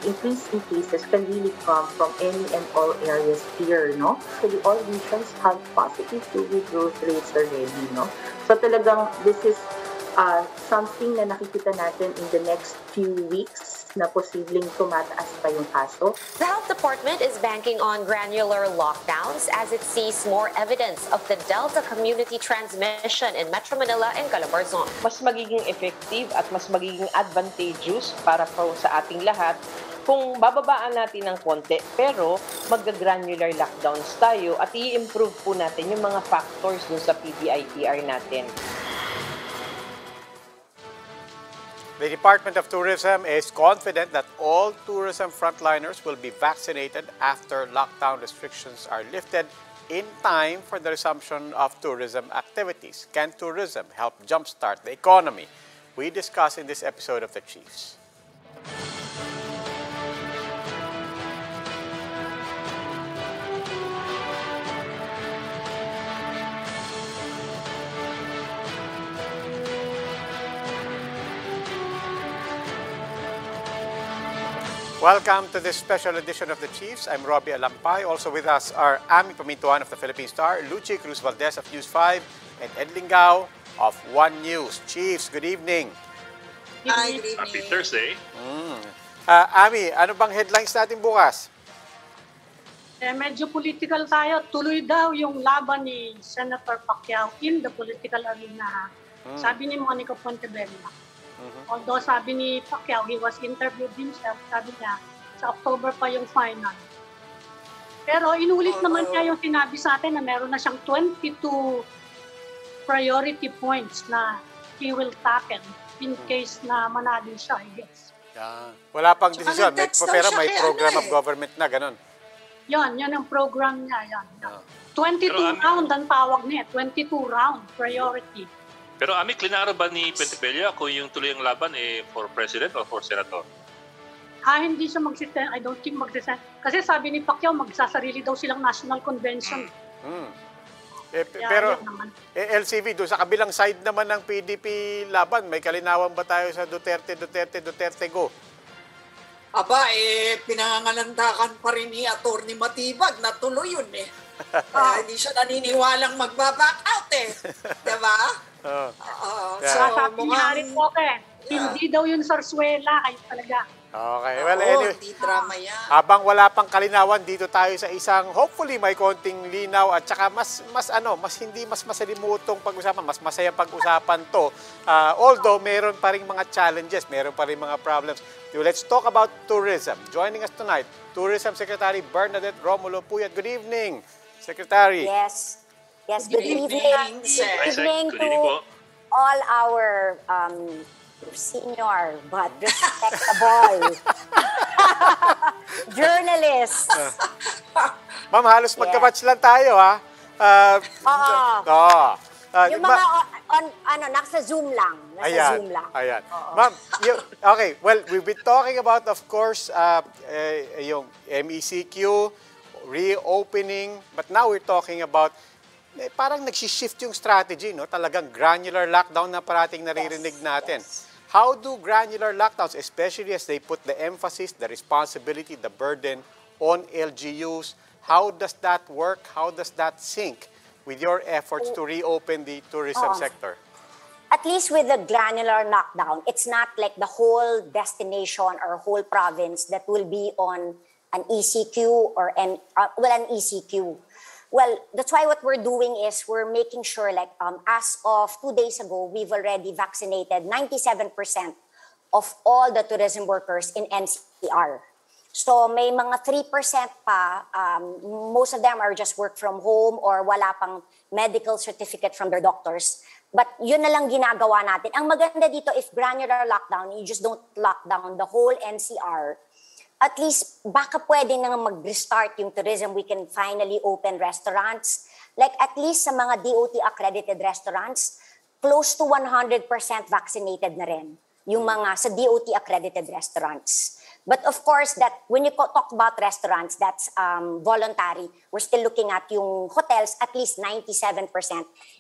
increase in cases can really come from any and all areas here, no? Actually, all regions have positive COVID growth rates already, no? So talagang this is something na nakikita natin in the next few weeks na posibleng tumataas pa yung kaso. The health department is banking on granular lockdowns as it sees more evidence of the Delta community transmission in Metro Manila and Calabarzon. Mas magiging effective at mas magiging advantageous para po sa ating lahat kung bababaan natin ng konti pero mag-granular lockdowns tayo at i-improve po natin yung mga factors dun sa PDITR natin. The Department of Tourism is confident that all tourism frontliners will be vaccinated after lockdown restrictions are lifted in time for the resumption of tourism activities. Can tourism help jumpstart the economy? We discuss in this episode of The Chiefs. Welcome to this special edition of The Chiefs. I'm Robbie Alampay. Also with us are Ami Pamintuan of the Philippine Star, Lucy Cruz Valdez of News 5, and Ed Lingao of One News. Chiefs, good evening. Hi, good evening. Happy Thursday. Ami, ano bang headlines natin bukas? Medyo political tayo. Tuloy daw yung laban ni Senator Pacquiao in the political arena. Sabi ni Monica Pontevella. Although sabi ni Pacquiao, he was interviewed himself, sabi niya, sa October pa yung final. Pero inulit naman niya yung sinabi sa atin na meron na siyang 22 priority points na he will tackle in case na manalo siya, I guess. Yeah. Wala pang desisyon, pero may program of government na, ganun. Yan ang program niya, yan. 22 round ang tawag niya, 22 round priority. Pero Ami, klinaro ba ni Pontevella kung yung tuloy ang laban for president or for senator? Hindi siya magsisend. I don't think magsisend. Kasi sabi ni Pacquiao, magsasarili daw silang national convention. Pero LCV, doon sa kabilang side naman ng PDP laban, may kalinawan ba tayo sa Duterte go? Aba, pinangangalandakan pa rin ni Atty. Matibag na tuloy yun hindi siya naniniwalang magbaback out Diba? Sabi ni Harry Potter, hindi daw yun sarsuela, kayo talaga. Okay, well anyway, hindi drama yan. Habang wala pang kalinawan, dito tayo sa isang hopefully may konting linaw at saka mas masalimutong pag-usapan, mas masayang pag-usapan to. Although meron pa ring mga challenges, meron pa ring mga problems. Let's talk about tourism. Joining us tonight, Tourism Secretary Bernadette Romulo Puyat. Good evening, Secretary. Yes, good evening. Good evening to all our senior but respectable journalists. Ma'am, halos magkabatch lang tayo, ha? Yung mga nasa Zoom lang. Zoom lang. Ayan. Ma'am, okay, well, we've been talking about, of course, yung MECQ, reopening, but now we're talking about parang nagsishift yung strategy, no? Talagang granular lockdown na parating naririnig natin. Yes. How do granular lockdowns, especially as they put the emphasis, the responsibility, the burden on LGUs, how does that work? How does that sync with your efforts to reopen the tourism sector? At least with the granular lockdown, it's not like the whole destination or whole province that will be on an ECQ or an ECQ. Well, that's why what we're doing is we're making sure, like as of 2 days ago, we've already vaccinated 97% of all the tourism workers in NCR. So may mga 3% pa, most of them are just work from home or wala pang medical certificate from their doctors. But yun na lang ginagawa natin. Ang maganda dito, if granular lockdown, you just don't lock down the whole NCR. At least, baka pwede nang mag-restart yung tourism. We can finally open restaurants. Like at least sa mga DOT-accredited restaurants, close to 100% vaccinated na rin yung mga sa DOT-accredited restaurants. But of course, that when you talk about restaurants, that's voluntary. We're still looking at yung hotels, at least 97%.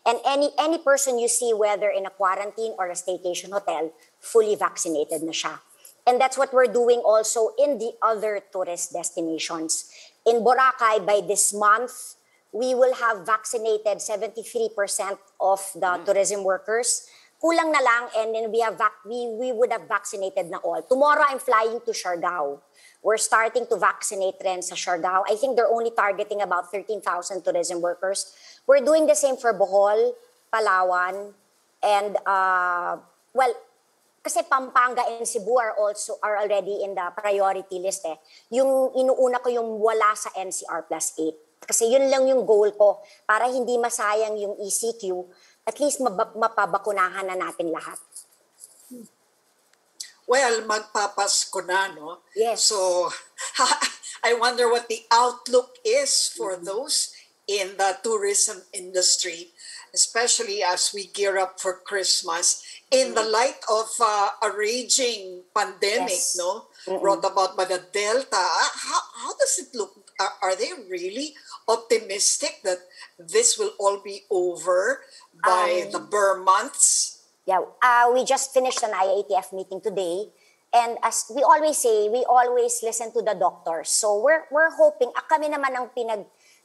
And any person you see, whether in a quarantine or a staycation hotel, fully vaccinated na siya. And that's what we're doing also in the other tourist destinations. In Boracay, by this month, we will have vaccinated 73% of the tourism workers. Kulang na lang, and then we would have vaccinated na all. Tomorrow, I'm flying to Siargao. We're starting to vaccinate rin sa Siargao. I think they're only targeting about 13,000 tourism workers. We're doing the same for Bohol, Palawan, and, kasi Pampanga and Cebu are already in the priority list eh. Yung inuuna ko yung wala sa NCR plus 8. Kasi yun lang yung goal ko para hindi masayang yung ECQ, at least mapabakunahan na natin lahat. Well, magpapasko na, no? Yes. So, I wonder what the outlook is for those in the tourism industry, especially as we gear up for Christmas in the light of a raging pandemic, Yes. no? Brought about by the Delta. How does it look? Are they really optimistic that this will all be over by the Burr months? Yeah, we just finished an IATF meeting today, and as we always say, we always listen to the doctors. So we're hoping, kami naman ang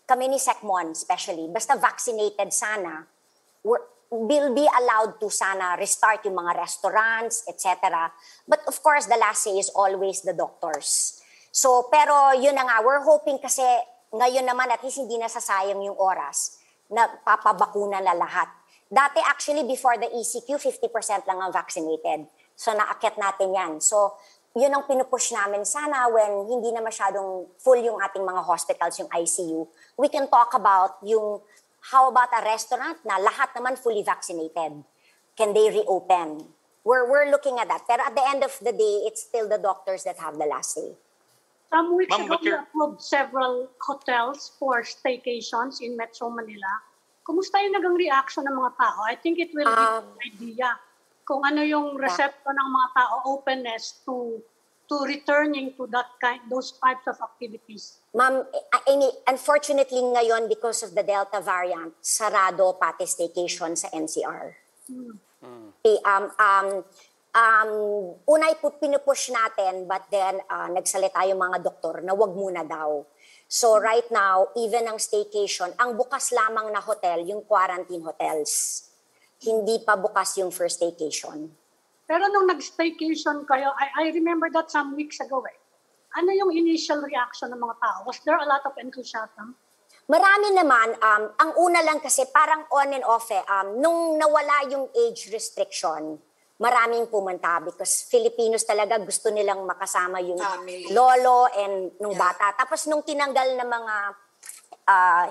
kami ni Secmon especially, basta vaccinated sana, we'll be allowed to sana restart yung mga restaurants, etc. But of course, the last say is always the doctors. So, pero yun na nga, we're hoping kasi ngayon naman at least hindi nasasayang yung oras na papabakuna na lahat. Dati actually before the ECQ, 50% lang ang vaccinated. So naakit natin yan. So yun ang pinupush namin. Sana when hindi na masyadong full yung ating mga hospitals, yung ICU, we can talk about yung how about a restaurant na lahat naman fully vaccinated? Can they reopen? We're looking at that. Pero at the end of the day, it's still the doctors that have the last say. Some weeks Ma'am, ago, but we you're- approved several hotels for staycations in Metro Manila. Kumusta yung nagang reaction ng mga tao? I think it will give an idea kung ano yung resepto ng mga tao, openness to returning to those types of activities. Ma'am, unfortunately ngayon because of the Delta variant, sarado pati staycation sa NCR. Unay pinupush natin, but then nagsalita yung mga doktor na wag muna daw. So right now, even ang staycation, ang bukas lamang na hotel, yung quarantine hotels. Hindi pa bukas yung first staycation. Pero nung nag-staycation kayo, I remember that some weeks ago eh. Ano yung initial reaction ng mga tao? Was there a lot of enthusiasm? Marami naman, ang una lang kasi parang on and off eh. Nung nawala yung age restriction, maraming pumunta because Filipinos talaga gusto nilang makasama yung Family. lolo and nung bata. Tapos nung tinanggal ng mga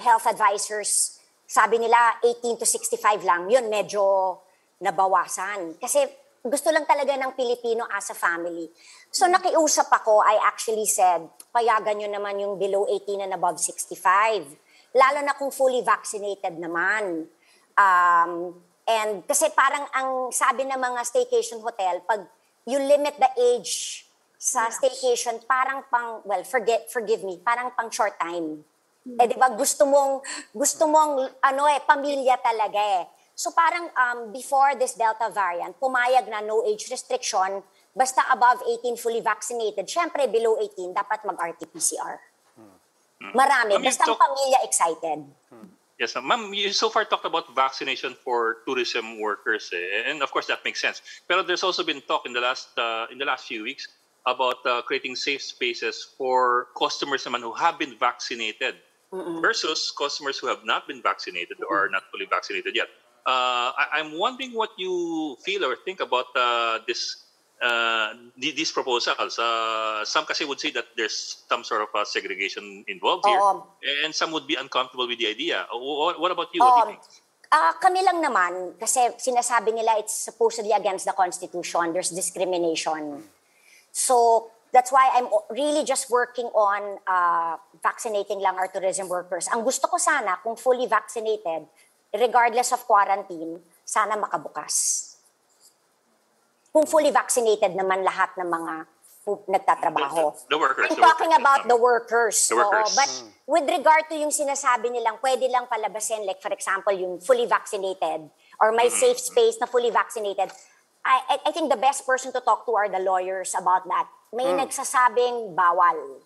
health advisors, sabi nila 18 to 65 lang, yun medyo nabawasan. Kasi gusto lang talaga ng Pilipino as a family. So nakiusap ako, I actually said, payagan nyo naman yung below 18 and above 65. Lalo na kung fully vaccinated naman. And kasi parang ang sabi ng mga staycation hotel, pag you limit the age sa staycation, parang pang, well, forgive me, parang pang short time. Eh, di ba, gusto mong, pamilya talaga eh. So parang before this Delta variant, pumayag na no age restriction, basta above 18 fully vaccinated, syempre below 18, dapat mag-RT-PCR. Marami, basta ang pamilya excited. Yes, ma'am, you so far talked about vaccination for tourism workers, and of course that makes sense. But there's also been talk in the last few weeks about creating safe spaces for customers naman who have been vaccinated versus customers who have not been vaccinated or are not fully vaccinated yet. I'm wondering what you feel or think about these proposals. Some kasi would say that there's some sort of segregation involved here, and some would be uncomfortable with the idea. What about you? What do you think? Kami lang naman, kasi sinasabi nila it's supposedly against the Constitution, there's discrimination. So that's why I'm really just working on vaccinating lang our tourism workers. Ang gusto ko sana, kung fully vaccinated, regardless of quarantine, sana makabukas. Kung fully vaccinated naman lahat ng mga nagtatrabaho. The workers. I'm talking about the workers. The workers. But with regard to yung sinasabi nilang pwede lang palabasin, like for example, yung fully vaccinated or may safe space na fully vaccinated, I think the best person to talk to are the lawyers about that. May nagsasabing bawal.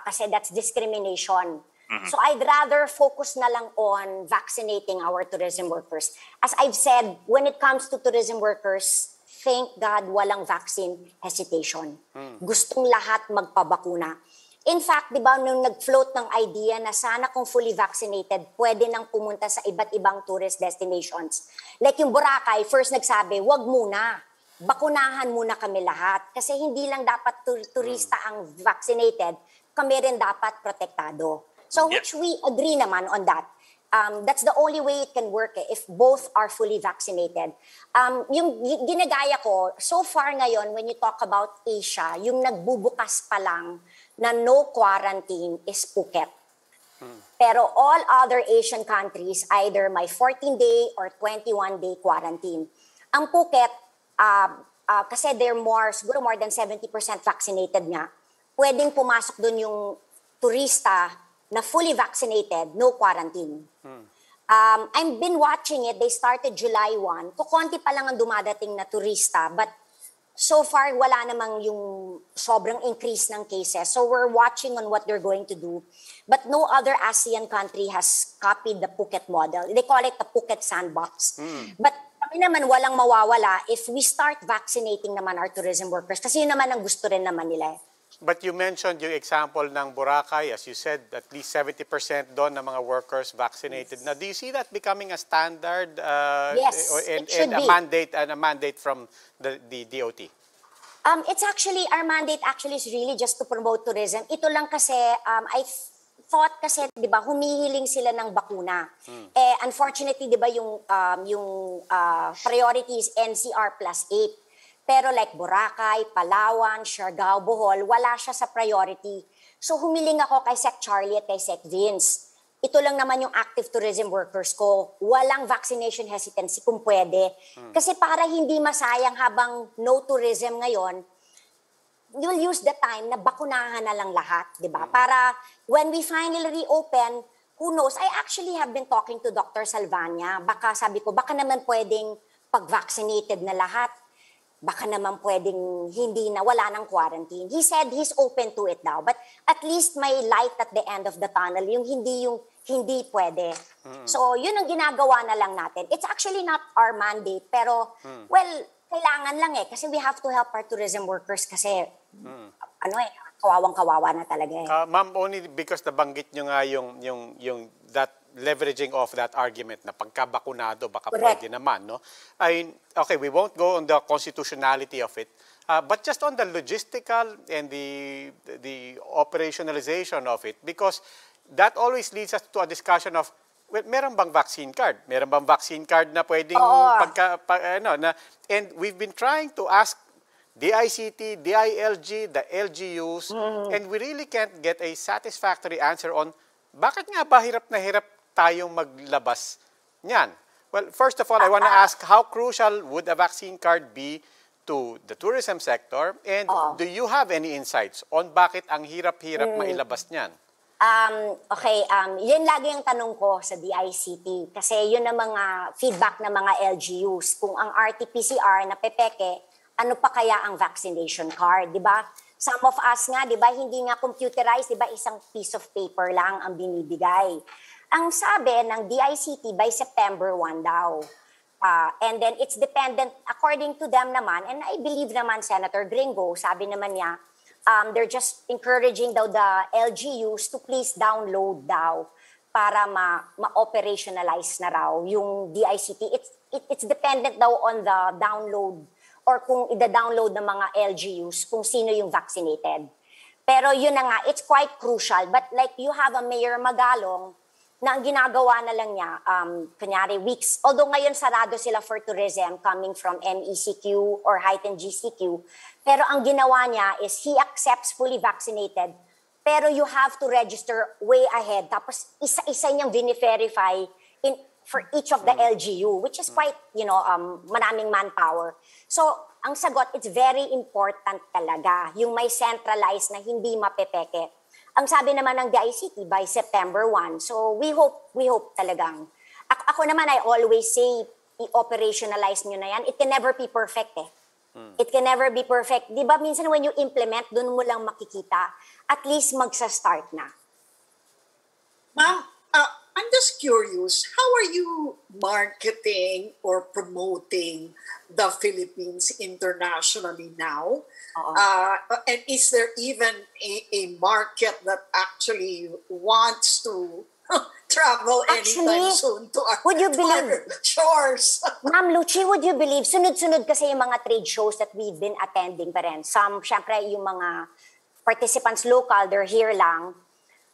Kasi that's discrimination. So I'd rather focus na lang on vaccinating our tourism workers. As I've said, when it comes to tourism workers, thank God walang vaccine hesitation. Gustong lahat magpabakuna. In fact, di ba, nung nag-float ng idea na sana kung fully vaccinated, pwede nang pumunta sa iba't ibang tourist destinations. Like yung Boracay, first nagsabi, wag muna. Bakunahan muna kami lahat. Kasi hindi lang dapat turista ang vaccinated, kami rin dapat protektado. So which we agree naman on that. That's the only way it can work if both are fully vaccinated. Yung ginagaya ko, so far ngayon, when you talk about Asia, yung nagbubukas pa lang na no quarantine is Phuket. Pero all other Asian countries, either may 14-day or 21-day quarantine. Ang Phuket, kasi they're siguro more than 70% vaccinated nga, pwedeng pumasok dun yung turista na fully vaccinated, no quarantine. I've been watching it. They started July 1. Kukunti pa lang ang dumadating na turista, but so far wala namang yung sobrang increase ng cases. So we're watching on what they're going to do. But no other ASEAN country has copied the Phuket model. They call it the Phuket sandbox. But kami naman walang mawawala if we start vaccinating naman our tourism workers. Kasi yun naman ang gusto rin naman nila. But you mentioned yung example ng Boracay, as you said, at least 70% doon ng mga workers vaccinated. Now, do you see that becoming a standard Yes, it should and be. a mandate from the DOT? It's actually, our mandate actually is really just to promote tourism. Ito lang kasi, I thought kasi, di ba, humihiling sila ng bakuna. Unfortunately, di ba, yung priority is NCR plus 8. Pero like Boracay, Palawan, Siargao, Bohol, wala siya sa priority. So humiling ako kay Sec Charlie at kay Sec Vince. Ito lang naman yung active tourism workers ko. Walang vaccination hesitancy kung pwede. Kasi para hindi masayang habang no tourism ngayon, you'll use the time na bakunahan na lang lahat, di ba? Para when we finally reopen, who knows? I actually have been talking to Dr. Salvania. Baka sabi ko, baka naman pwedeng pag-vaccinated na lahat. Baka naman pwedeng hindi na, wala ng quarantine. He said he's open to it daw. But at least may light at the end of the tunnel, yung hindi pwede. So yun ang ginagawa na lang natin. It's actually not our mandate, pero well, kailangan lang kasi we have to help our tourism workers kasi kawawang-kawawa na talaga Ma'am, only because nabanggit nyo nga yung that leveraging off that argument na pagkabakunado baka pwede naman, no? Okay, we won't go on the constitutionality of it, but just on the logistical and the operationalization of it, because that always leads us to a discussion of, well, meron bang vaccine card? Meron bang vaccine card na pwedeng and we've been trying to ask DICT, DILG, the LGUs, and we really can't get a satisfactory answer on bakit nga ba hirap na hirap tayong maglabas niyan? Well, first of all, I want to ask, how crucial would a vaccine card be to the tourism sector? And do you have any insights on bakit ang hirap-hirap mailabas niyan? Okay, yun lagi ang tanong ko sa DICT. Kasi yun ang mga feedback ng mga LGUs. Kung ang RT-PCR na pepeke, ano pa kaya ang vaccination card, di ba? Some of us nga, di ba, hindi nga computerized, di ba, isang piece of paper lang ang binibigay. Ang sabi ng DICT, by September 1 daw. And then it's dependent, according to them naman, and I believe naman Senator Gringo, sabi naman niya, they're just encouraging daw the LGUs to please download daw para ma-operationalize na raw yung DICT. It's dependent daw on the download or kung ida-download ng mga LGUs kung sino yung vaccinated. Pero yun na nga, it's quite crucial. But like you have a Mayor Magalong na ang ginagawa na lang niya, kunyari weeks, although ngayon sarado sila for tourism coming from MECQ or heightened GCQ, pero ang ginawa niya is he accepts fully vaccinated, pero you have to register way ahead. Tapos isa-isa niyang verify for each of the LGU, which is quite, maraming manpower. So, ang sagot, it's very important talaga, yung may centralized na hindi mapepeke. Ang sabi naman ng DICT by September 1. So, we hope talagang. Ako naman, I always say, i-operationalize nyo na yan, it can never be perfect eh. It can never be perfect. Di ba minsan when you implement, dun mo lang makikita, at least magsa-start na. Ma'am, I'm just curious, how are you marketing or promoting the Philippines internationally now? And is there even a market that actually wants to travel anytime soon to our, would you to believe, our shores? Ma'am Lucy, would you believe, sunod-sunod kasi yung mga trade shows that we've been attending pa rin. Some, syempre, yung mga participants local, they're here lang.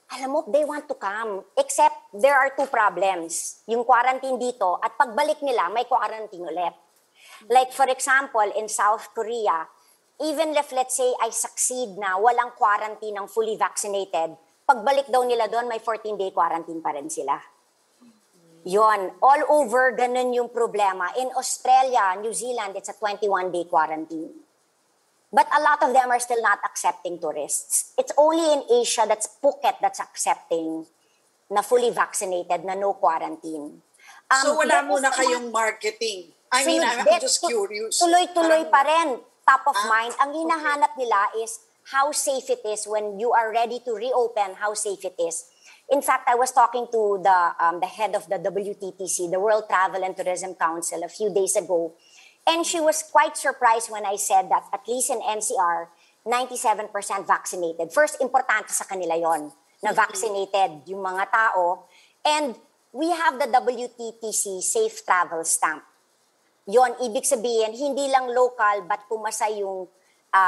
Alam mo, they want to come. Except, there are two problems. Yung quarantine dito, at pagbalik nila, may quarantine ulit. Like, for example, in South Korea, even if, let's say, I succeed na walang quarantine ng fully vaccinated, pagbalik daw nila doon, may 14-day quarantine pa rin sila. Yon, all over, ganun yung problema. In Australia, New Zealand, it's a 21-day quarantine. But a lot of them are still not accepting tourists. It's only in Asia, that's Phuket, that's accepting na fully vaccinated, na no quarantine. So wala muna kayong marketing? I mean, I'm just curious. Tuloy-tuloy pa rin, top of mind. Ang hinahanap nila is how safe it is when you are ready to reopen, how safe it is. In fact, I was talking to the head of the WTTC, the World Travel and Tourism Council, a few days ago. And she was quite surprised when I said that at least in NCR, 97% vaccinated. First, importante sa kanila yon na vaccinated yung mga tao. And we have the WTTC Safe Travel Stamp. Yon, ibig sabihin, hindi lang local but pumasa yung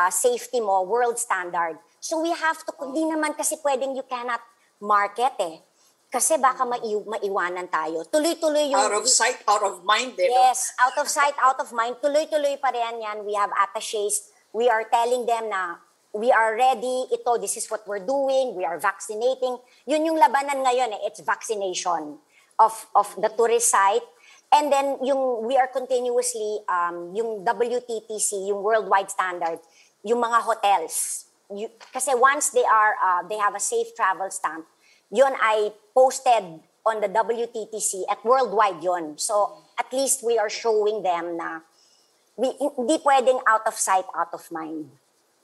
safety mo, world standard. So we have to, hindi naman kasi pwedeng you cannot market eh. Kasi baka maiwanan tayo. Tuloy-tuloy yung... Out of sight, out of mind. Yes, out of sight, out of mind. Tuloy-tuloy pa rin yan. We have attachés. We are telling them na we are ready. Ito, this is what we're doing. We are vaccinating. Yun yung labanan ngayon eh. It's vaccination of the tourist site. And then we are continuously, yung WTTC, yung worldwide standard, yung mga hotels. Kasi once they have a safe travel stamp, yun ay posted on the WTTC at worldwide yun. So at least we are showing them na hindi pwedeng out of sight, out of mind.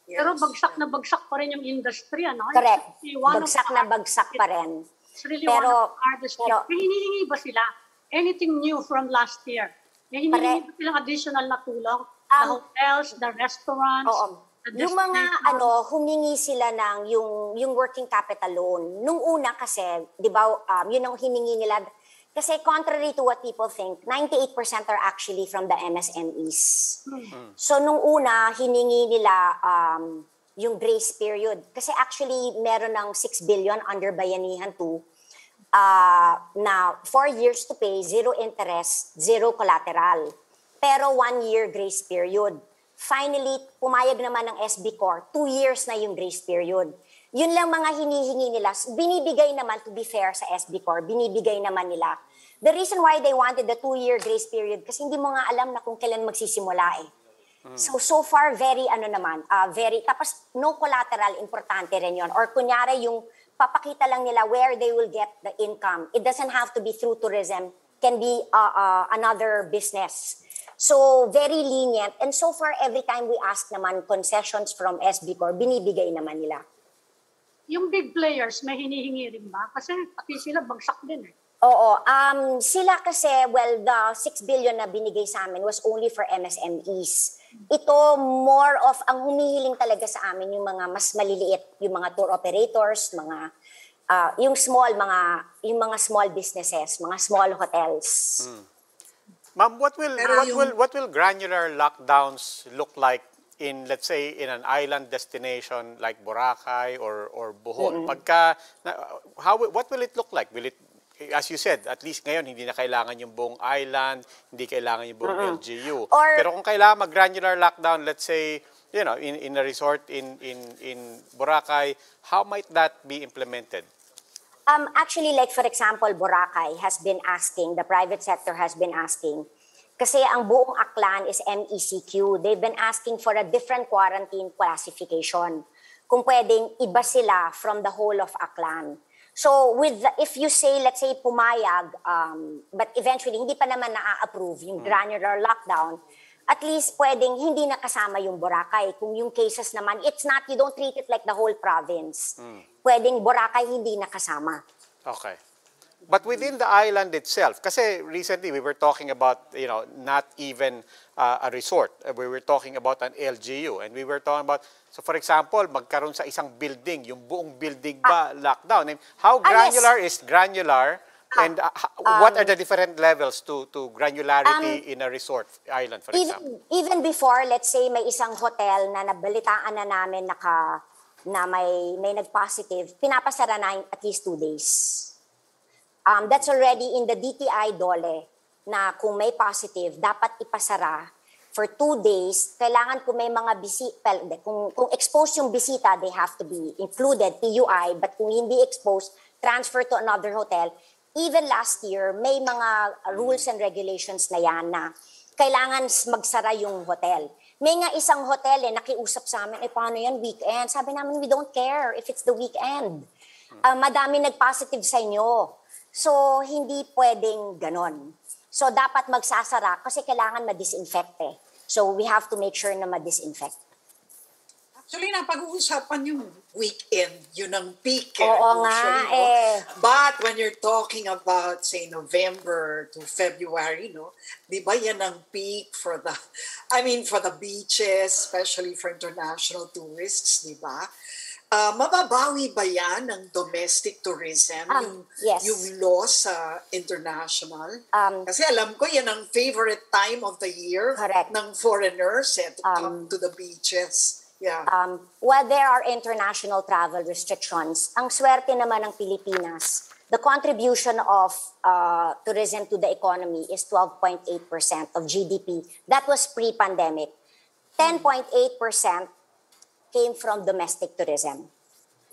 Yes. Pero bagsak na bagsak pa rin yung industry, ano? Correct. Bagsak na bagsak pa rin. It's really one of the hardest things. May hinihingi ba sila anything new from last year? May hinihingi ba silang additional na tulong? The hotels, the restaurants? Yung mga humingi sila ng yung working capital loan. Nung una kasi, 'di ba, yun ang hiningi nila kasi contrary to what people think, 98% are actually from the MSMEs. So nung una hiningi nila yung grace period kasi actually meron ng 6 billion under Bayanihan 2 na 4 years to pay, 0 interest, 0 collateral. Pero 1 year grace period. Finally, pumayag naman ng SB Corp, 2 years na yung grace period. Yun lang mga hinihingi nila. Binibigay naman, to be fair sa SB Corp, binibigay naman nila. The reason why they wanted the 2-year grace period, kasi hindi mo nga alam na kung kailan magsisimula eh. So far, very tapos no collateral, importante rin yun. Or kunyari yung papakita lang nila where they will get the income. It doesn't have to be through tourism, can be another business. So, very lenient. And so far, every time we ask naman concessions from SB Corp, binibigay naman nila. Yung big players, may hinihingi rin ba? Kasi pati sila bagsak din eh. Oo. Sila kasi, well, the 6 billion na binigay sa amin was only for MSMEs. Ito, more of, ang humihiling talaga sa amin yung mga mas maliliit, yung mga tour operators, yung mga small businesses, mga small hotels. Ma'am, what will granular lockdowns look like in, let's say, in an island destination like Boracay or Bohol? What will it look like? Will it, as you said, at least ngayon hindi na kailangan yung buong island, hindi kailangan yung buong LGU. Pero kung kailangan mag-granular lockdown, let's say, you know, in a resort in Boracay, how might that be implemented? Actually, like for example, Boracay has been asking, the private sector has been asking, kasi ang buong Aklan is MECQ. They've been asking for a different quarantine classification. Kung pwedeng iba sila from the whole of Aklan. So if you say, let's say pumayag, but eventually hindi pa naman na-approve yung granular lockdown, at least pwedeng hindi nakasama yung Boracay. Kung yung cases naman, you don't treat it like the whole province. Pwedeng Boracay hindi nakasama. Okay. But within the island itself, kasi recently we were talking about, not even a resort. We were talking about an LGU. And we were talking about, so for example, magkaroon sa isang building, yung buong building ba lockdown? And how granular is granular? And what are the different levels to granularity in a resort island, for example? Even before, let's say may isang hotel na nabalitaan na namin na may nag-positive, pinapasara na at least 2 days. That's already in the DTI DOLE na kung may positive, dapat ipasara for 2 days. Kailangan kung may mga bisita, kung exposed yung bisita, they have to be included, PUI, but kung hindi exposed, transfer to another hotel. Even last year, may mga rules and regulations na yan na kailangan magsara yung hotel. May nga isang hotel nakiusap sa amin, paano yan, weekend? Sabi namin, we don't care if it's the weekend. Madami nag-positive sa inyo. So, hindi pwedeng ganon. So, dapat magsasara kasi kailangan ma-disinfect So, we have to make sure na ma-disinfect. Actually, napag-uusapan yung weekend, yun ang peak. Oo nga But when you're talking about, say, November to February, di ba yan ang peak for the beaches, especially for international tourists, di ba? Mababawi ba yan ng domestic tourism, yes. yung loss sa international? Kasi alam ko yan ang favorite time of the year ng foreigners to come to the beaches. Yeah. While there are international travel restrictions, ang swerte naman ng Pilipinas, the contribution of tourism to the economy is 12.8% of GDP. That was pre-pandemic. 10.8% came from domestic tourism.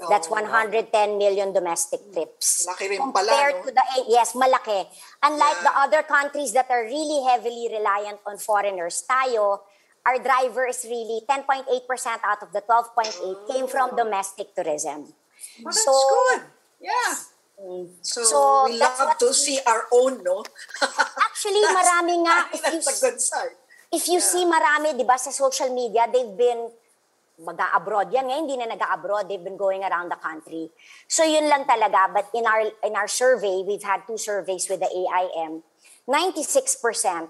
That's 110 million domestic trips. Laki rin Compared pala, to yes, malaki. Unlike the other countries that are really heavily reliant on foreigners, tayo, our driver is really 10.8% out of the 12.8 came from domestic tourism. Well, that's good. Yeah. So we love to see our own, no? Actually, marami nga. That's a good side. If you see marami, di ba, sa social media, they've been mag-a-abroad yan. Ngayon, hindi na nag-a-abroad. They've been going around the country. So, yun lang talaga. But in our survey, we've had 2 surveys with the AIM. 96%,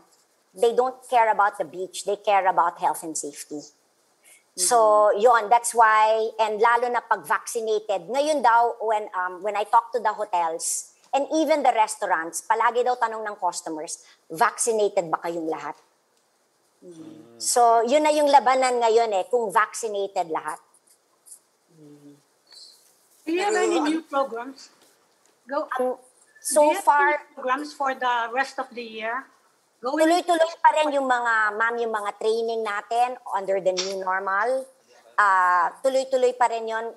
they don't care about the beach. They care about health and safety. So, yun. That's why, and lalo na pag vaccinated. Ngayon daw, when I talk to the hotels, and even the restaurants, palagi daw tanong ng customers, vaccinated ba kayong lahat? So, yun na yung labanan ngayon kung vaccinated lahat. Do you have any new programs? So far, programs for the rest of the year? Tuloy-tuloy pa rin yung mga training natin under the new normal. Tuloy-tuloy pa rin yun.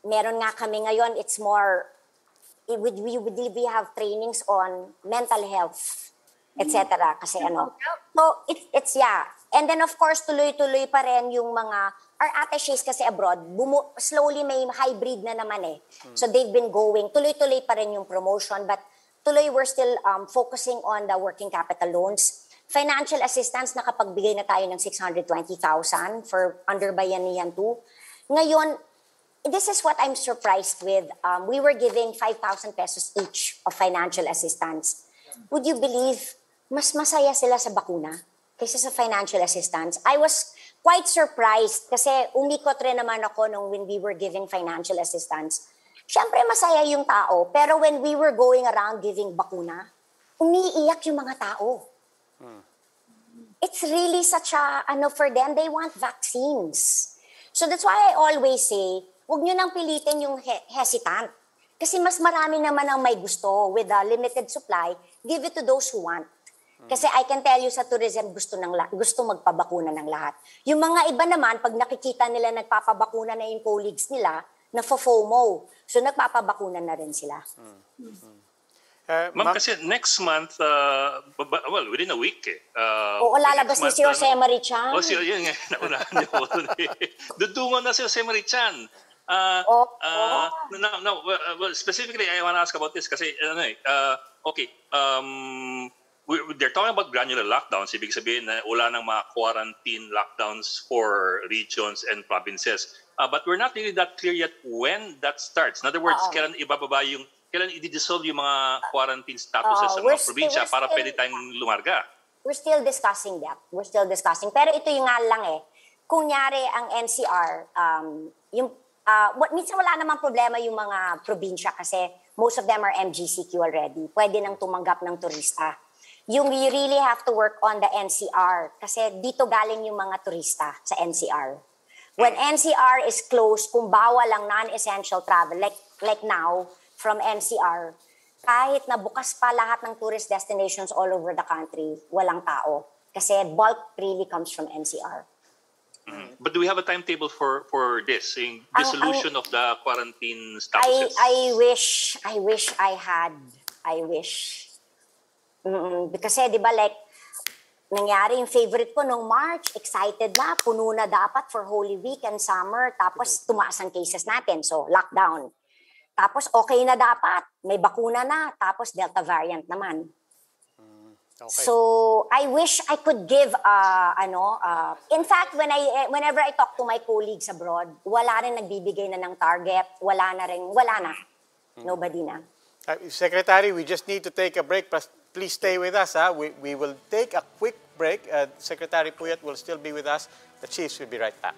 Meron nga kami ngayon, it's more, we have trainings on mental health, etc. Kasi so it's and then of course tuloy-tuloy pa rin yung mga our attaches kasi abroad slowly may hybrid na naman so they've been going tuloy-tuloy pa rin yung promotion but tuloy we're still focusing on the working capital loans, financial assistance. Nakapagbigay na tayo ng 620,000 for under bayanihan 2 ngayon. This is what I'm surprised with. We were giving 5,000 pesos each of financial assistance. Would you believe mas masaya sila sa bakuna kaysa sa financial assistance? I was quite surprised kasi umikot rin naman ako when we were giving financial assistance. Siyempre masaya yung tao, pero when we were going around giving bakuna, umiiyak yung mga tao. It's really such a, for them, they want vaccines. So that's why I always say, huwag nyo nang pilitin yung hesitant. Kasi mas marami naman ang may gusto with a limited supply, give it to those who want. Kasi I can tell you sa tourism, gusto magpabakuna ng lahat. Yung mga iba naman, pag nakikita nila nagpapabakuna na yung colleagues nila, na-FOMO. So nagpapabakuna na rin sila. Ma'am, kasi next month, within a week Oo, lalabas ni si Jose Marichan. Yun nga, naunahan niyo po. Dudungan na si Jose Marichan. No. Well, specifically, I want to ask about this kasi okay. They're talking about granular lockdowns. Ibig sabihin na wala nang mga quarantine lockdowns for regions and provinces. But we're not really that clear yet when that starts. In other words, kailan i-dissolve yung mga quarantine statuses sa mga probinsya para pwede tayong lumarga. We're still discussing that. Pero ito yung nga lang kunyari ang NCR, minsan wala namang problema yung mga probinsya kasi most of them are MGCQ already. Pwede nang tumanggap ng turista. Yung we really have to work on the NCR kasi dito galing yung mga turista sa NCR. When NCR is closed, kung bawal lang non-essential travel, like now, from NCR, kahit na bukas pa lahat ng tourist destinations all over the country, walang tao. Kasi bulk really comes from NCR. But do we have a timetable for this, in dissolution of the quarantine statuses? I wish I had. Kasi di ba nangyari yung favorite ko nung March, excited na, puno na dapat for Holy Week and summer, tapos tumaas ang cases natin, so lockdown. Tapos okay na dapat, may bakuna na, tapos Delta variant naman. Okay. So I wish I could give in fact whenever I talk to my colleagues abroad, wala rin nagbibigay na ng target, wala na. Nobody na. Secretary, we just need to take a break. Please stay with us. We will take a quick break. Secretary PUYAT will still be with us. The chiefs will be right back.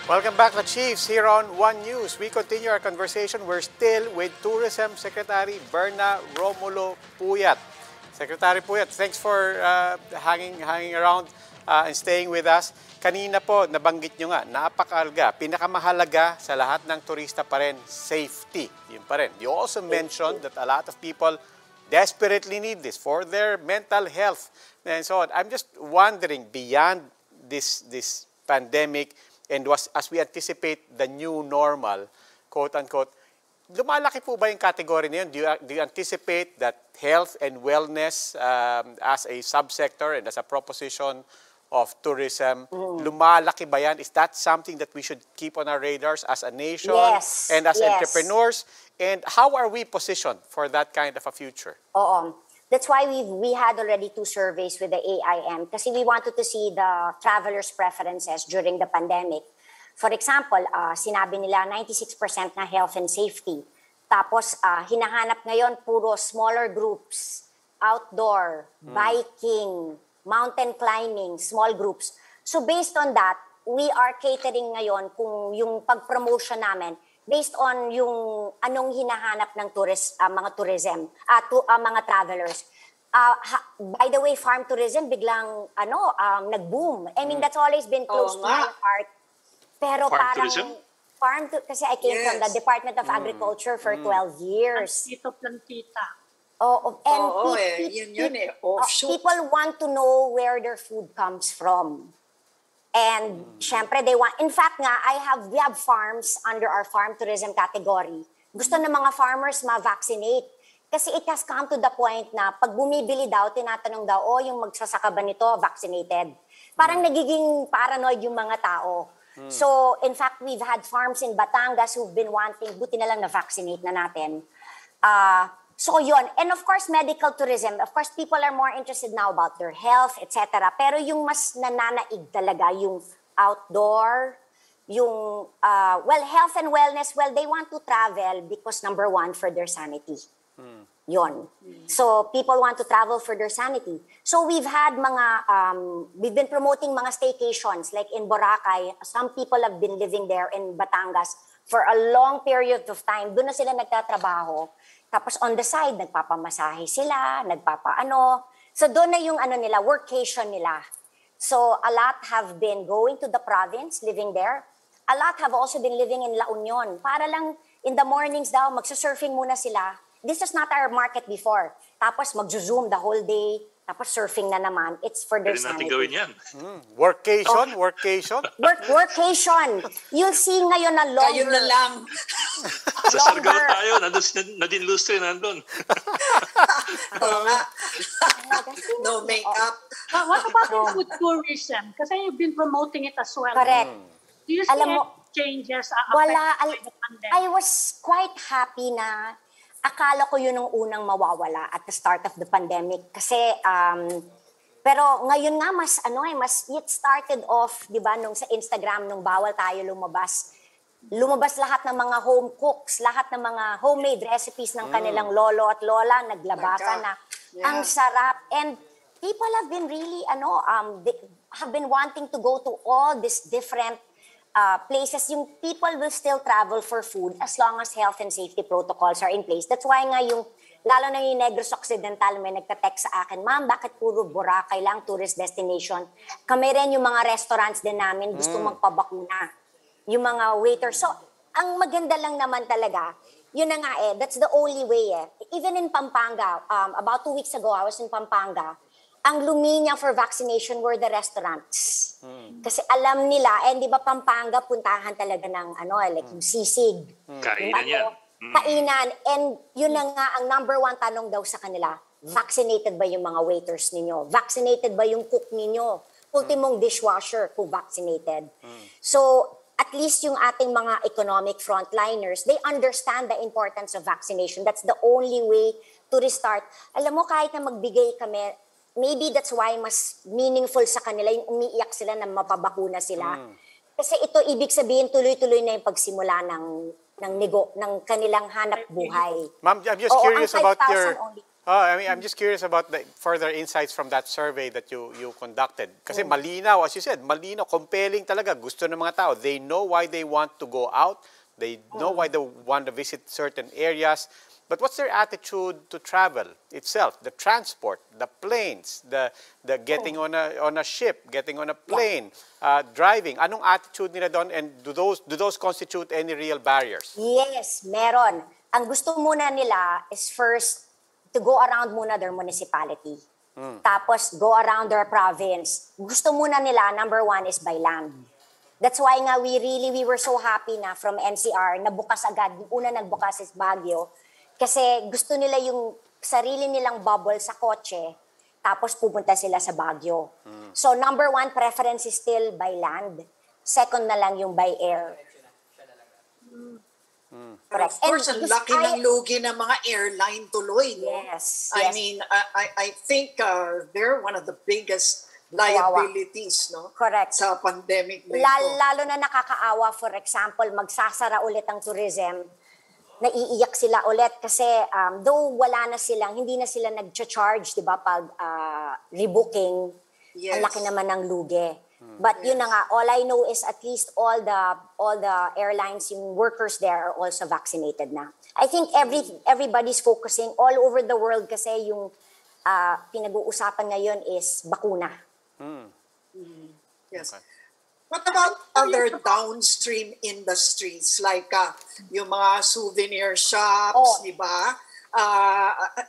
Welcome back, the Chiefs, here on One News. We continue our conversation. We're still with Tourism Secretary Berna Romulo PUYAT. Secretary PUYAT, thanks for hanging around and staying with us. Kanina po, nabanggit nyo nga, napakaalga. Pinakamahalaga sa lahat ng turista pa rin, safety. Yun pa rin. You also mentioned that a lot of people desperately need this for their mental health and so on. I'm just wondering, beyond this pandemic, and as we anticipate the new normal, quote-unquote, lumalaki po ba yung category na yun? Do you anticipate that health and wellness as a subsector and as a proposition of tourism, lumalaki ba yan? Is that something that we should keep on our radars as a nation and as entrepreneurs? And how are we positioned for that kind of a future? That's why we had already 2 surveys with the AIM kasi we wanted to see the travelers' preferences during the pandemic. For example, sinabi nila 96% na health and safety. Tapos hinahanap ngayon puro smaller groups, outdoor, biking, mountain climbing, small groups. So based on that, we are catering ngayon kung yung pag-promotion namin based on yung anong hinahanap ng mga mga travelers. By the way, farm tourism biglang nag-boom. I mean, that's always been close to my heart. Pero kasi I came from the Department of Agriculture for 12 years. Plantita. People want to know where their food comes from. And syempre they want, in fact nga, we have farms under our farm tourism category. Gusto ng mga farmers ma-vaccinate. Kasi it has come to the point na pag bumibili daw, tinatanong daw, yung magsasaka ba nito vaccinated? Parang nagiging paranoid yung mga tao. So, in fact, we've had farms in Batangas who've been wanting, buti na lang na-vaccinate na natin. So yun. And of course, medical tourism. Of course, people are more interested now about their health, etc. Pero yung mas nananaig talaga, yung outdoor, yung, health and wellness, they want to travel because number one, for their sanity. Yun. So, people want to travel for their sanity. So, we've been promoting mga staycations, like in Boracay. Some people have been living there in Batangas for a long period of time. Doon na sila nagtatrabaho. Tapos on the side, nagpapamasahe sila, nagpapaano. So, doon na yung nila, workation nila. So, a lot have been going to the province, living there. A lot have also been living in La Union. Para lang, in the mornings daw, magsusurfing muna sila. This is not our market before. Tapos mag-zoom the whole day. Tapos surfing na naman. It's for their Pwede natin sanity. gawin yan. Workation? Workation. You'll see ngayon na longer. Kayo na lang. Sa Surigao tayo, Nadine Lustre nandun. Oo nga. No makeup. What about the food tourism? Kasi you've been promoting it as well. Correct. Do you see any changes affected by the pandemic? I was quite happy na akala ko yun ang unang mawawala at the start of the pandemic. Kasi, pero ngayon nga it started off, di ba, nung sa Instagram, nung bawal tayo lumabas. Lumabas lahat ng mga home cooks, lahat ng mga homemade recipes ng kanilang lolo at lola, naglabasan na. Yeah. Ang sarap. And people have been really, have been wanting to go to all these different places. Yung people will still travel for food as long as health and safety protocols are in place. That's why nga lalo na yung Negros Occidental, may nagka-text sa akin, Ma'am, bakit puro Boracay lang, tourist destination? Kami rin yung mga restaurants din namin gusto magpabakuna. Yung mga waiters. So, ang maganda lang naman talaga, yun na nga that's the only way Even in Pampanga, about 2 weeks ago, I was in Pampanga, ang luminya for vaccination were the restaurants. Kasi alam nila, di ba Pampanga, puntahan talaga ng like yung sisig. Kainan yan. Kainan. And yun na nga, ang number one tanong daw sa kanila, vaccinated ba yung mga waiters ninyo? Vaccinated ba yung cook ninyo? Ultimong dishwasher kung vaccinated. So, at least yung ating mga economic frontliners, they understand the importance of vaccination. That's the only way to restart. Alam mo, kahit na magbigay kami, maybe that's why mas meaningful sa kanila yung umiiyak sila na mapabakuna sila. Kasi ito ibig sabihin tuloy-tuloy na yung pagsimula ng kanilang hanap buhay. Ma'am, I'm just curious about only. I'm just curious about the further insights from that survey that you conducted. Kasi malinaw, as you said, malinaw, compelling talaga. Gusto ng mga tao. They know why they want to go out. They know why they want to visit certain areas. But what's their attitude to travel itself? The transport, the planes, the getting on a ship, getting on a plane, driving. Anong attitude nila doon, and do those constitute any real barriers? Yes, meron. Ang gusto muna nila is first to go around muna their municipality. Tapos go around their province. Gusto muna nila, number one is by land. That's why nga we were so happy na from NCR, nabukas agad. Yung una nagbukas is Baguio. Kasi gusto nila yung sarili nilang bubble sa kotse, tapos pupunta sila sa Baguio. So number one preference is still by land. Second na lang yung by air. Correct. Of course, ang laki ng lugi ng mga airline tuloy. No? Yes. I mean, I think they're one of the biggest liabilities, no? Correct. Sa pandemic na ito. Lalo na nakakaawa, for example, magsasara ulit ang tourism, naiiyak sila ulit kasi though hindi na sila nag-charge, di ba, pag rebooking, ang laki naman ng lugi. But yun na nga, all I know is at least all the airlines, yung workers there are also vaccinated na. I think everybody's focusing all over the world kasi yung pinag-uusapan ngayon is bakuna. Yes. Okay. What about other downstream industries like yung mga souvenir shops, di ba?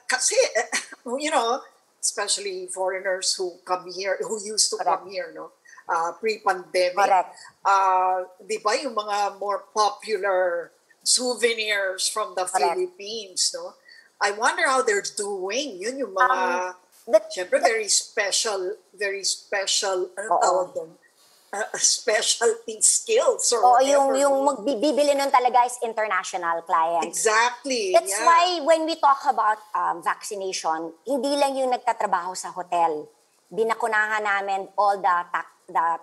Kasi, especially foreigners who used to come here, no? Pre-pandemic. Di ba yung mga more popular souvenirs from the Philippines, no? I wonder how they're doing. Yun yung mga Siyempre, very special, ano tawag doon? Specialty skills or whatever. yung magbibili nun talaga is international clients. Exactly. That's why when we talk about vaccination, hindi lang yung nagtatrabaho sa hotel. Binakunahan namin all the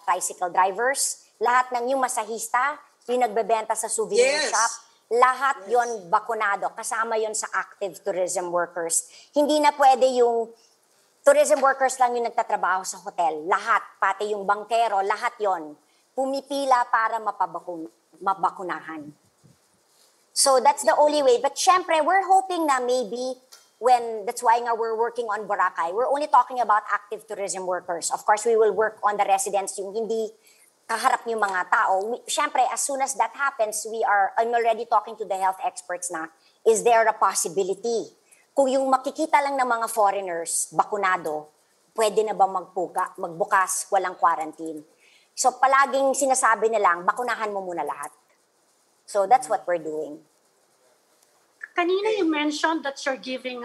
tricycle drivers, lahat ng yung masahista, yung nagbebenta sa souvenir shop, lahat yon bakunado. Kasama yon sa active tourism workers. Hindi na pwede yung tourism workers lang yung nagtatrabaho sa hotel. Lahat, pati yung bankero, lahat yon pumipila para mabakunahan. So that's the only way. But syempre, we're hoping na maybe that's why nga we're working on Boracay. We're only talking about active tourism workers. Of course, we will work on the residents, yung hindi kaharap yung mga tao. Syempre, as soon as that happens, I'm already talking to the health experts na, is there a possibility? Kung yung makikita lang ng mga foreigners, bakunado, pwede na ba magbukas, walang quarantine? So palaging sinasabi nilang, bakunahan mo muna lahat. So that's what we're doing. Kanina you mentioned that you're giving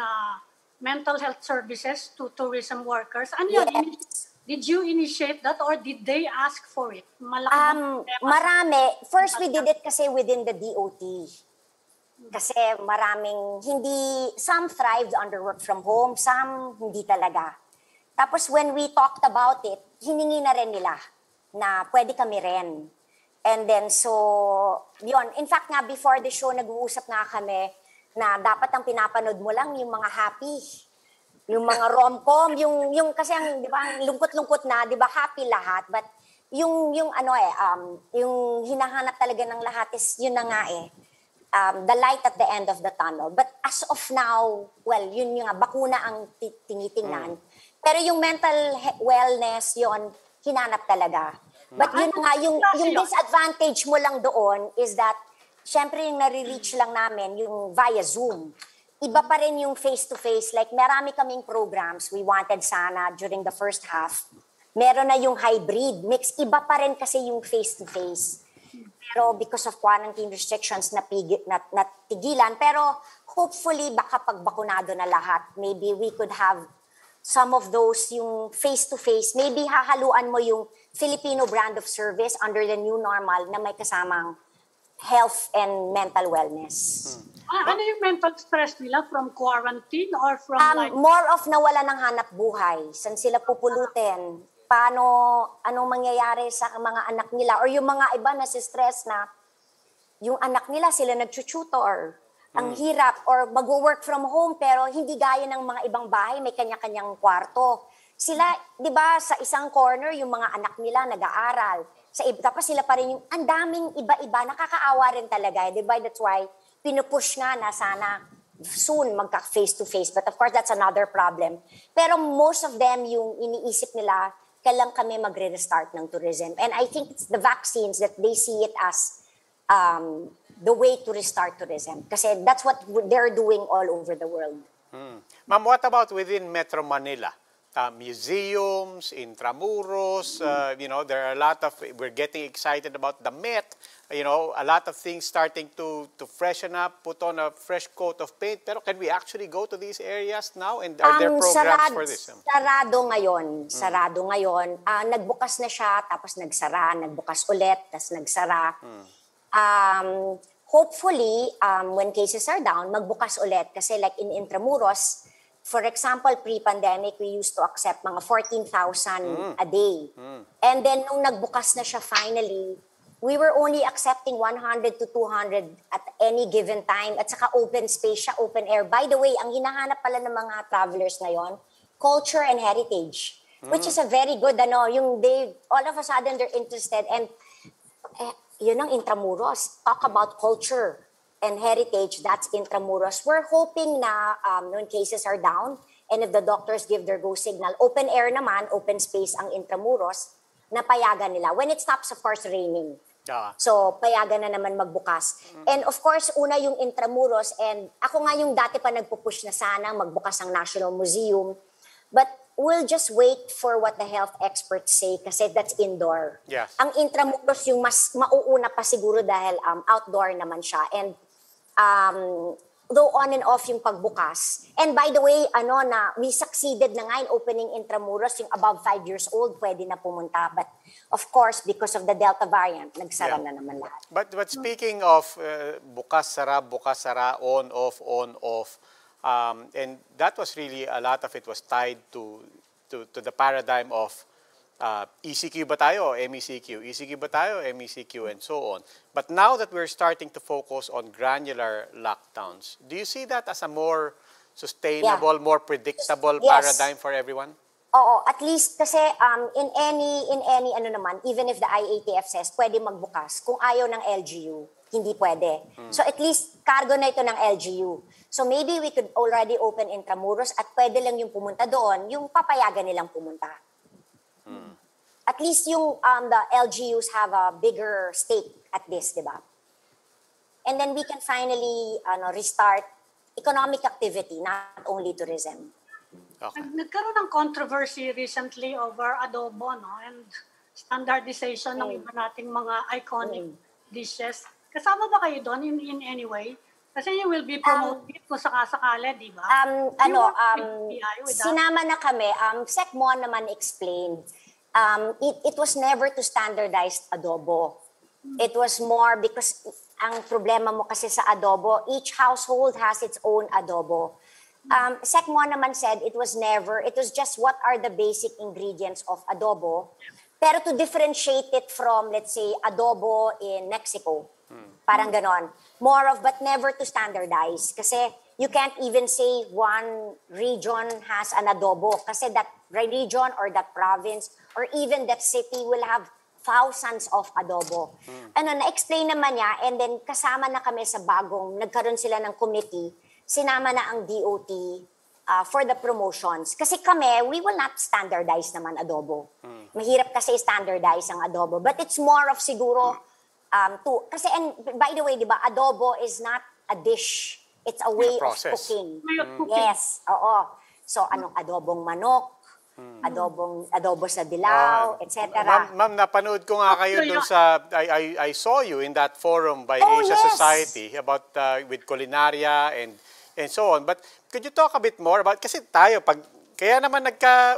mental health services to tourism workers. Ano yun? Did you initiate that or did they ask for it? Marami. First, we did it kasi within the DOT. Kasi some thrived under work from home, some hindi talaga. Tapos when we talked about it, hiningi na rin nila na pwede kami rin. And then so, yun. In fact nga, before the show, nag-uusap nga kami na dapat ang pinapanood mo lang yung mga happy. Yung mga rom-com, yung kasi ang, di ba, lungkot-lungkot na, di ba, happy lahat. But yung hinahanap talaga ng lahat is yun na nga the light at the end of the tunnel. But as of now, well, yun yung bakuna ang tinitingnan. Pero yung mental wellness, yun, hinanap talaga. But yun nga, yung disadvantage mo lang doon is that, syempre yung nare-reach lang namin, yung via Zoom. Iba pa rin yung face-to-face. Like, marami kaming programs we wanted sana during the first half. Meron na yung hybrid mix. Iba pa rin kasi yung face-to-face. Pero because of quarantine restrictions, natigilan. Pero hopefully, baka pagbakunado na lahat, maybe we could have some of those, yung face-to-face. Maybe hahaluan mo yung Filipino brand of service under the new normal na may kasamang health and mental wellness. Ano yung mental stress nila? From quarantine or from more of nawala ng hanap buhay. Saan sila pupulutin? Anong mangyayari sa mga anak nila? Or yung mga iba na stress na yung anak nila sila nag-tutor. Ang hirap. Or mag-work from home pero hindi gaya ng mga ibang bahay, may kanya-kanyang kwarto. Sila, di ba, sa isang corner, yung mga anak nila nag-aaral. Tapos sila pa rin yung, ang daming iba-iba, nakakaawa rin talaga. Di ba? That's why, pinupush nga na sana soon magka-face-to-face. But of course, that's another problem. Pero most of them, yung iniisip nila, kailan kami magre-restart ng tourism. And I think it's the vaccines that they see it as the way to restart tourism. Kasi that's what they're doing all over the world. Ma'am, what about within Metro Manila? Museums, intramuros, there are a lot of, we're getting excited about the Met, a lot of things starting to freshen up, put on a fresh coat of paint. Pero can we actually go to these areas now? And are there programs for this? Sarado ngayon. Nagbukas na siya, tapos nagsara, nagbukas ulit, tapos nagsara. Hopefully, when cases are down, magbukas ulit. Kasi like in Intramuros, for example, pre-pandemic, we used to accept mga 14,000 a day. And then, nung nagbukas na siya finally, we were only accepting 100 to 200 at any given time. At saka open space siya, open air. By the way, ang hinahanap pala ng mga travelers ngayon, culture and heritage. Which is a very good, yung all of a sudden, they're interested. And yun ang Intramuros. Talk about culture and heritage, that's Intramuros. We're hoping na when cases are down and if the doctors give their go signal, open air naman, open space ang Intramuros, napayagan nila. When it stops, of course, raining. So, payagan na naman magbukas. And of course, una yung Intramuros and ako nga yung dati pa nagpupush na sana magbukas ang National Museum. But we'll just wait for what the health experts say kasi that's indoor. Yes. Ang Intramuros yung mas mauuna pa siguro dahil outdoor naman siya. And though on and off yung pagbukas. And by the way, we succeeded na nga in opening Intramuros, yung above 5 years old, pwede na pumunta. But of course, because of the Delta variant, nagsara na naman lahat. But speaking of bukas, sara, on, off, and that was really, a lot of it was tied to the paradigm of ECQ ba tayo o MECQ? ECQ ba tayo o MECQ, and so on. But now that we're starting to focus on granular lockdowns, do you see that as a more sustainable, more predictable paradigm for everyone? Oo, at least kasi in any even if the IATF says pwede magbukas, kung ayaw ng LGU, hindi pwede. So at least cargo na ito ng LGU. So maybe we could already open Intramuros at pwede lang yung pumunta doon, yung papayagan nilang pumunta. At least yung the LGUs have a bigger stake at this, di ba? And then we can finally restart economic activity, not only tourism. Okay. Nagkaroon ng controversy recently over adobo, no? And standardization ng iba nating mga iconic dishes. Kasama ba kayo doon in any way? Kasi you will be promoting kung sakasakali, di ba? Sinama na kami. Sec Mon naman explained. It was never to standardize adobo. It was more because ang problema mo kasi sa adobo, each household has its own adobo. Sec Mon naman said it was just what are the basic ingredients of adobo, pero to differentiate it from, let's say, adobo in Mexico. Parang ganon. More of, but never to standardize. Kasi you can't even say one region has an adobo kasi that region or that province or even that city will have thousands of adobo. Na-explain naman niya, and then kasama na kami sa nagkaroon sila ng committee, sinama na ang DOT for the promotions. Kasi kami, we will not standardize naman adobo. Mahirap kasi standardize ang adobo. But it's more of siguro, kasi, and by the way, di ba, adobo is not a dish. It's a way of cooking. Yes, oo. So, anong adobong manok, adobo sa dilaw, etc. Ma'am, napanood ko nga kayo dun sa, I saw you in that forum by Asia Society about with culinaria and so on. But could you talk a bit more about, kasi tayo, kaya naman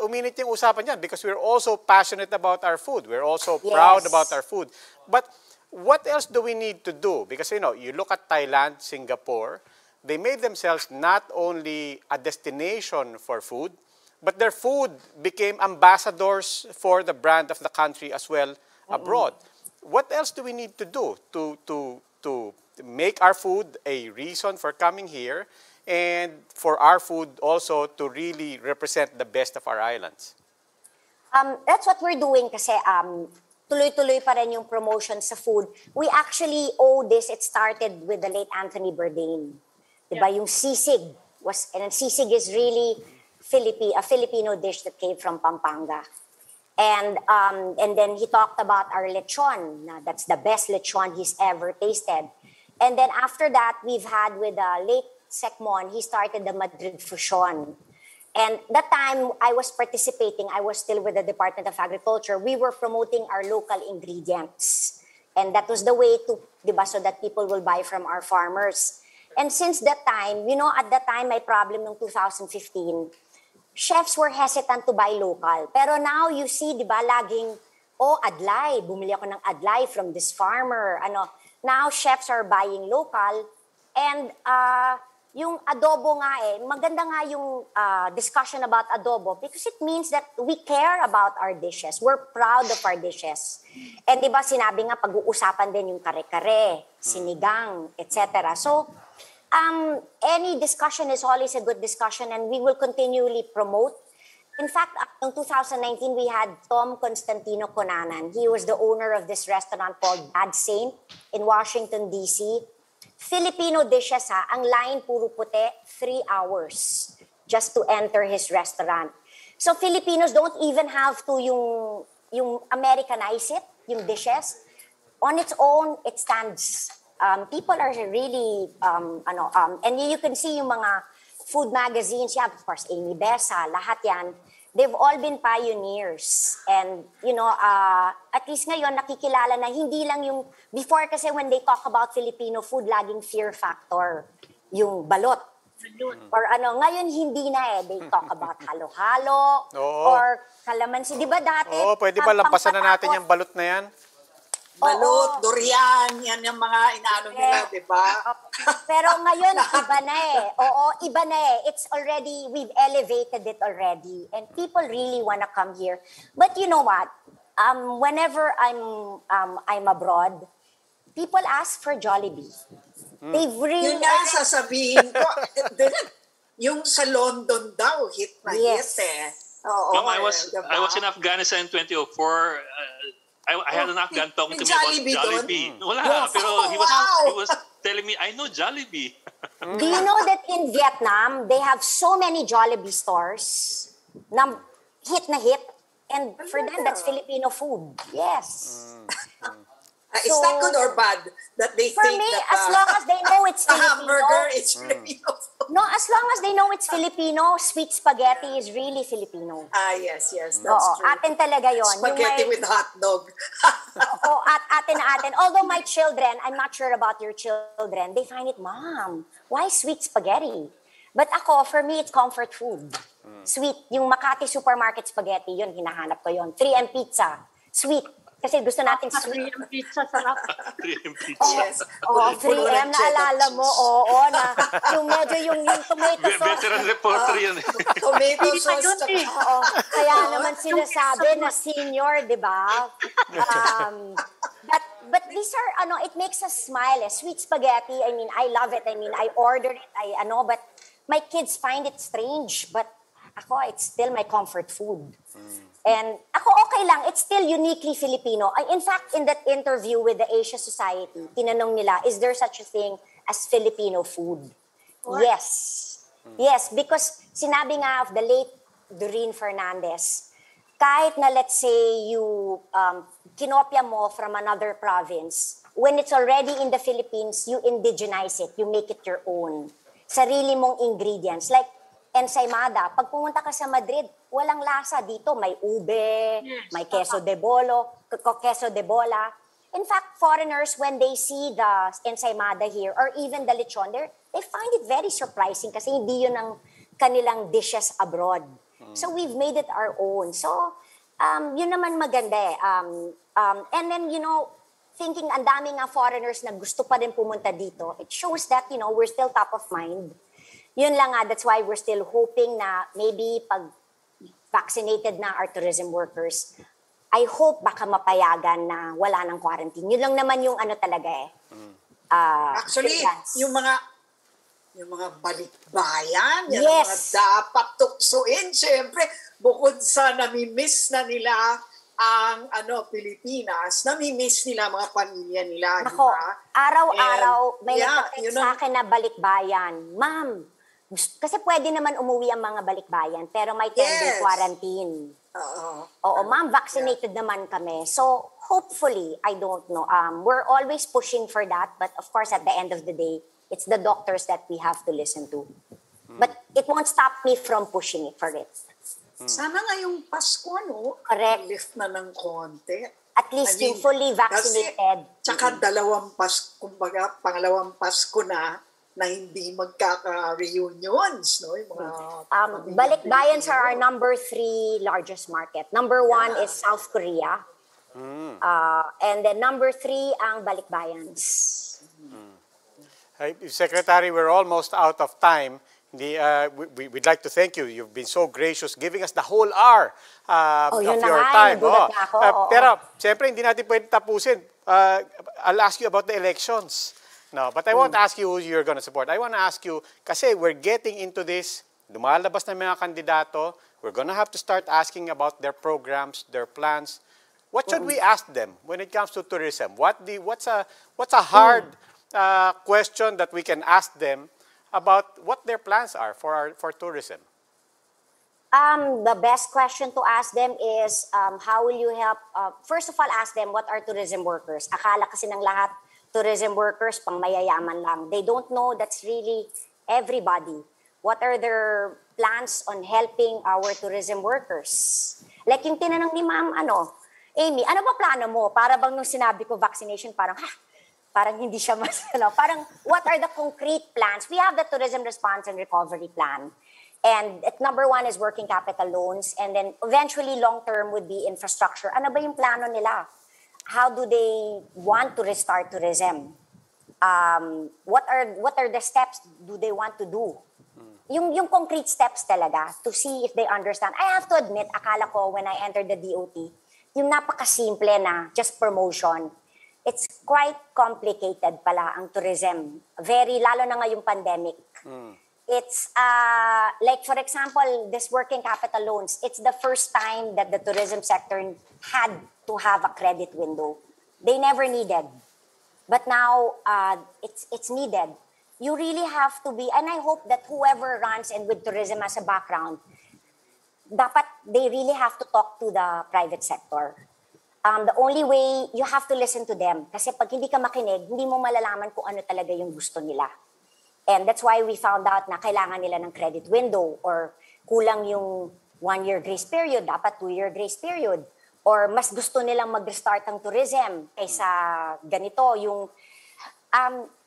uminit yung usapan yan because we're also passionate about our food. We're also proud about our food. But what else do we need to do? Because, you look at Thailand, Singapore, they made themselves not only a destination for food, but their food became ambassadors for the brand of the country as well abroad. What else do we need to do to make our food a reason for coming here and for our food also to really represent the best of our islands? That's what we're doing kasi tuloy-tuloy pa rin yung promotion sa food. We actually owe this, it started with the late Anthony Bourdain. Diba? Yung sisig and sisig is really a Filipino dish that came from Pampanga. And then he talked about our lechon. That's the best lechon he's ever tasted. And then after that, we've had with late Sec Mon, he started the Madrid Fusion. And that time I was participating, I was still with the Department of Agriculture. We were promoting our local ingredients. And that was the way to, diba, so that people will buy from our farmers. And since that time, at that time, my problem in 2015, chefs were hesitant to buy local. Pero now you see, di ba, laging, adlay, bumili ako ng adlay from this farmer. Now chefs are buying local. And yung adobo nga maganda nga yung discussion about adobo because it means that we care about our dishes. We're proud of our dishes. And di ba, sinabi nga, pag-uusapan din yung kare-kare, sinigang, etc. So, any discussion is always a good discussion and we will continually promote. In fact, in 2019, we had Tom Constantino Conanan. He was the owner of this restaurant called Bad Saint in Washington, D.C. Filipino dishes ang line puro puti, 3 hours just to enter his restaurant. So Filipinos don't even have to yung Americanize it, yung dishes. On its own, it stands. People are really, and you can see yung mga food magazines, of course, Amy Besa, lahat yan, they've all been pioneers. And, at least ngayon, nakikilala na hindi lang yung, before kasi when they talk about Filipino food, laging fear factor. yung balot. Or ano, ngayon hindi na eh. They talk about halo-halo or kalamansi. Di ba dati? Oo, pwede ba lampasan na natin yung balot na yan? Balot, durian, yan yung mga inaano nila, di ba? Pero ngayon, iba na eh. Oo, iba na eh. It's already, we've elevated it already. And people really wanna come here. But you know what? Whenever I'm abroad, people ask for Jollibee. They've really... Yun nga sasabihin ko, yung sa London daw, hit na hit eh. Oo, Ma'am, I was in Afghanistan in 2004. I had an Afghan talking to me about Jollibee. Wala, Yes. pero he was telling me, I know Jollibee. Do you know that in Vietnam, they have so many Jollibee stores na hit na hit? And for them, that's Filipino food. Yes. Is that good or bad that they For think me, that as long as they know it's the Filipino. hamburger is Filipino food? No, as long as they know it's Filipino, sweet spaghetti is really Filipino. Yes, that's Oo, true. atin talaga yon. Spaghetti with hot dog. Oo, atin na atin. Although my children, I'm not sure about your children, they find it, Mom, why sweet spaghetti? But ako, for me, it's comfort food. Sweet. Yung Makati supermarket spaghetti, yun, hinahanap ko yun. 3M pizza, sweet. Kasi gusto natin sweet. 3M pizza, sarap. 3M pizza. Yes. Oo, Puno 3M, ng naalala cheddar mo, cheese. oo, na yung medyo yung tomato sauce. Veteran reporter yan eh. Tomato Hindi pa sauce. yun tsaka- eh. Oo, kaya naman sinasabi na senior, di ba? But these are, it makes us smile. Eh. Sweet spaghetti, I mean, I love it. I mean, I ordered it, but my kids find it strange. But ako, it's still my comfort food. And ako okay lang, it's still uniquely Filipino. In fact, in that interview with the Asia Society, tinanong nila, is there such a thing as Filipino food? What? Yes. Yes, because sinabi nga of the late Doreen Fernandez, kahit na let's say you kinopya mo from another province, when it's already in the Philippines, you indigenize it, you make it your own. Sarili mong ingredients. Like, ensaymada. Pag pumunta ka sa Madrid, walang lasa dito. May ube, Yes, may queso de bola. In fact, foreigners, when they see the ensaymada here, or even the lechon, they find it very surprising kasi hindi yun ang kanilang dishes abroad. So we've made it our own. So, yun naman maganda eh. And then, thinking ang daming nga foreigners na gusto pa rin pumunta dito, it shows that, we're still top of mind. Yun lang nga, that's why we're still hoping na maybe pag vaccinated na our tourism workers, I hope baka mapayagan na wala ng quarantine. Yun lang naman yung talaga eh. Actually, freelance. yung mga balikbayan, yan Yes. ang mga dapat tuksuin. Siyempre, bukod sa namimiss na nila ang Pilipinas, namimiss nila mga pamilya nila. Nako, di ba? araw-araw may And, nagtatext sa akin na balikbayan. Ma'am, kasi pwede naman umuwi ang mga balikbayan, pero may 10-day Yes. quarantine. Oo. Oo, ma'am, vaccinated naman kami. So, hopefully, I don't know. We're always pushing for that, but of course, at the end of the day, it's the doctors that we have to listen to. But it won't stop me from pushing for it. Sana ngayong Pasko, Correct. lift na ng konti. At least yung fully vaccinated. Tsaka pangalawang Pasko na hindi magkaka-reunions, no? Yung mga Balikbayans are our number 3 largest market. Number 1 is South Korea. And then number 3 ang balikbayans. Secretary, we're almost out of time. We'd like to thank you. You've been so gracious giving us the whole hour of yun na your nga, time. nagulat na ako. Oo. Pero, siyempre, hindi natin pwede tapusin. I'll ask you about the elections. No, but I won't ask you who you're going to support. I want to ask you, kasi we're getting into this, lumalabas na mga kandidato, we're going to have to start asking about their programs, their plans. What should we ask them when it comes to tourism? What's a hard question that we can ask them about what their plans are for tourism? The best question to ask them is, how will you help? First of all, ask them, what are tourism workers? Akala kasi ng lahat, tourism workers, pang mayayaman lang. They don't know that's really everybody. What are their plans on helping our tourism workers? Like yung tinanong ni Ma'am, Amy, ano ba plano mo? Para bang nung sinabi ko vaccination, parang, parang hindi siya mas, parang what are the concrete plans? We have the Tourism Response and Recovery Plan. And number one is working capital loans. And then eventually long-term would be infrastructure. Ano ba yung plano nila? How do they want to restart tourism? What are the steps do they want to do? Yung concrete steps talaga to see if they understand. I have to admit, akala ko when I entered the DOT, yung napakasimple na just promotion, it's quite complicated pala ang tourism. Lalo na ngayong pandemic. It's like for example, this working capital loans, it's the first time that the tourism sector had to have a credit window. They never needed. But now it's needed. You really have to be, and I hope that whoever runs and with tourism as a background, they really have to talk to the private sector. The only way, you have to listen to them. Kasi pag hindi ka makinig, hindi mo malalaman kung ano talaga yung gusto nila. And that's why we found out na kailangan nila ng credit window or kulang yung 1-year grace period, dapat 2-year grace period. Or mas gusto nilang mag-restart ang tourism kaysa ganito, yung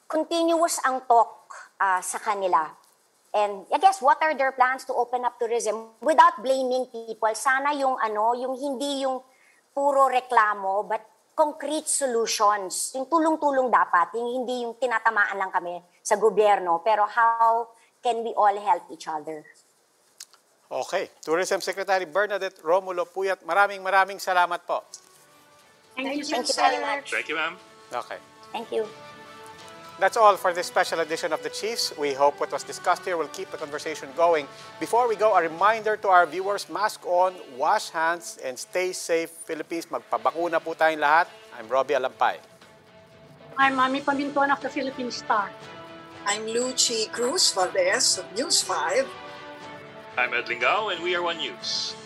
continuous ang talk sa kanila. And I guess what are their plans to open up tourism without blaming people? Sana yung yung hindi yung puro reklamo but concrete solutions. Yung tulong-tulong dapat, yung hindi yung tinatamaan lang kami sa gobyerno, pero how can we all help each other? Okay. Tourism Secretary Bernadette Romulo Puyat, maraming salamat po. Thank you very much. Thank you, ma'am. Okay. Thank you. That's all for this special edition of The Chiefs. We hope what was discussed here will keep the conversation going. Before we go, a reminder to our viewers, mask on, wash hands, and stay safe, Philippines. Magpabakuna po tayong lahat. I'm Robbie Alampay. I'm Mami Pamintuan of the Philippine Star. I'm Lucy Cruz Valdez of News 5. I'm Edling Gao, and we are One News.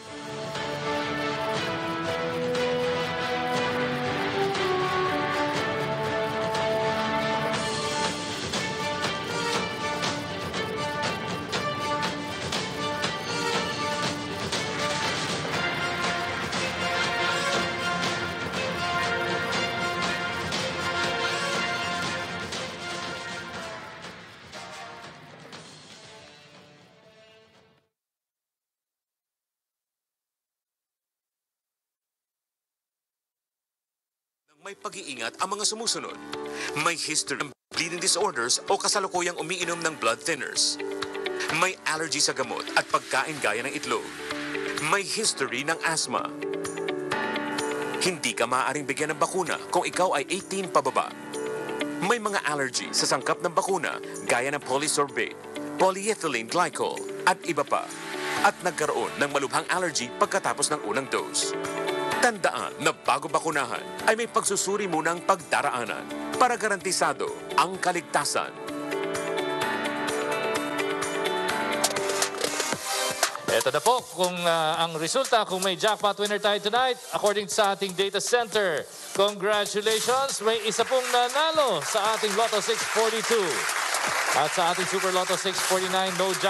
May pag-iingat ang mga sumusunod. May history ng bleeding disorders o kasalukuyang umiinom ng blood thinners. May allergy sa gamot at pagkain gaya ng itlog. May history ng asthma. Hindi ka maaaring bigyan ng bakuna kung ikaw ay 18 pababa. May mga allergy sa sangkap ng bakuna gaya ng polysorbate, polyethylene glycol at iba pa. At nagkaroon ng malubhang allergy pagkatapos ng unang dose. Tandaan na bago bakunahan ay may pagsusuri munang pagdaraanan para garantisado ang kaligtasan. Ito na po kung ang resulta, kung may jackpot winner tayo tonight, according sa ating data center. Congratulations, may isa pong nanalo sa ating Lotto 642. At sa ating Super Lotto 649, no jackpot.